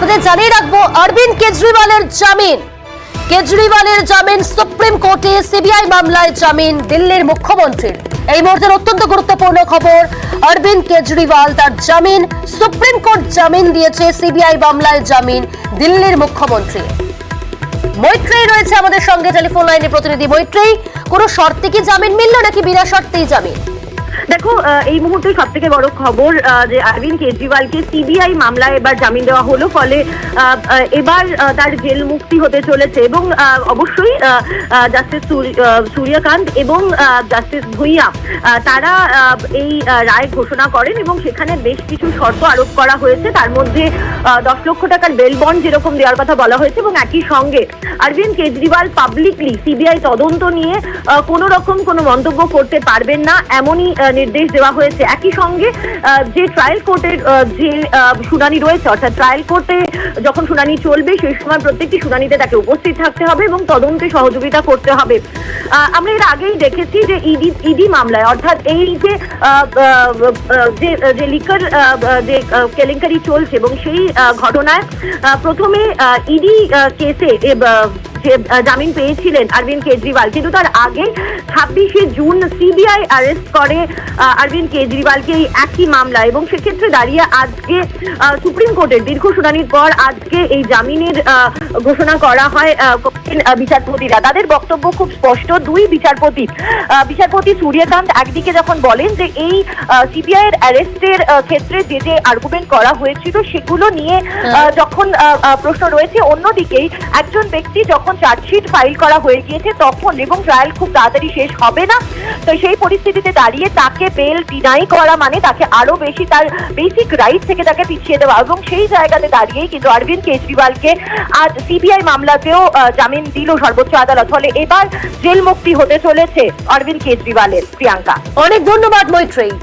আপনাদের জানিয়ে রাখবো অরবিন্দ কেজরিওয়ালের জামিন সুপ্রিম কোর্টে, সিবিআই মামলায় জামিন দিল্লির মুখ্যমন্ত্রীর। এই মুহূর্তের অত্যন্ত গুরুত্বপূর্ণ খবর, অরবিন্দ কেজরিওয়াল তার জামিন, সুপ্রিম কোর্ট জামিন দিয়েছে, সিবিআই মামলায় জামিন দিল্লির মুখ্যমন্ত্রী। মৈত্রেয়ী রয়েছে আমাদের সঙ্গে টেলিফোন লাইনে প্রতিনিধি। মৈত্রেয়ী, কোনো শর্তে কি জামিন মিলল নাকি বিনা শর্তেই জামিন? দেখো, এই মুহূর্তে সব থেকে বড় খবর যে অরবিন্দ কেজরিওয়ালকে সিবিআই মামলায় এবার জামিন দেওয়া হলো, ফলে এবার তার জেল মুক্তি হতে চলেছে। এবং অবশ্যই জাস্টিস সূর্যকান্ত এবং জাস্টিস ভুইয়া তারা এই রায় ঘোষণা করেন এবং সেখানে বেশ কিছু শর্ত আরোপ করা হয়েছে। তার মধ্যে 10 লক্ষ টাকার বেল বন্ড যেরকম দেওয়ার কথা বলা হয়েছে, এবং একই সঙ্গে অরবিন্দ কেজরিওয়াল পাবলিকলি সিবিআই তদন্ত নিয়ে কোনো রকম কোনো মন্তব্য করতে পারবেন না, এমনই নির্দেশ দেওয়া হয়েছে। একই সঙ্গে যে ট্রায়াল কোর্টের যে শুনানি রয়েছে, অর্থাৎ ট্রায়াল কোর্টে যখন শুনানি চলবে সেই সময় প্রত্যেকটি শুনানিতে তাকে উপস্থিত থাকতে হবে এবং তদন্তে সহযোগিতা করতে হবে। আমরা এর আগেই দেখেছি যে ইডি মামলায়, অর্থাৎ এই যে লিকার যে কেলেঙ্কারি চলছে এবং সেই ঘটনায় প্রথমে ইডি কেসে যে জামিন পেয়েছিলেন অরবিন্দ কেজরিওয়াল, কিন্তু তার আগে 26শে জুন সিবিআই অ্যারেস্ট করে অরবিন্দ কেজরিওয়ালকে এই একই মামলা। এবং সেক্ষেত্রে দাঁড়িয়ে আজকে সুপ্রিম কোর্টের দীর্ঘ শুনানির পর আজকে এই জামিনের ঘোষণা করা হয় বিচারপতিরা। তাদের বক্তব্য খুব স্পষ্ট। দুই বিচারপতি সূর্যকান্ত একদিকে যখন বলেন যে এই সিবিআই এর অ্যারেস্টের ক্ষেত্রে যে যে আর্গুমেন্ট করা হয়েছিল সেগুলো নিয়ে যখন প্রশ্ন রয়েছে, অন্যদিকেই একজন ব্যক্তি যখন চার্জশিট ফাইল করা হয়ে গিয়েছে তখন, এবং ট্রায়াল খুব তাড়াতাড়ি শেষ হবে না, তো সেই পরিস্থিতিতে দাঁড়িয়ে তাকে বেল ডিনাই করা মানে তাকে আরো বেশি তার বেসিক রাইট থেকে তাকে পিছিয়ে দেওয়া। এবং সেই জায়গাতে দাঁড়িয়েই কিন্তু অরবিন্দ কেজরিওয়ালকে আজ সিবিআই মামলাতেও জামিন দিল সর্বোচ্চ আদালত। ফলে এবার জেল মুক্তি হতে চলেছে অরবিন্দ কেজরিওয়ালের। প্রিয়াঙ্কা, অনেক ধন্যবাদ মৈত্রেয়ী।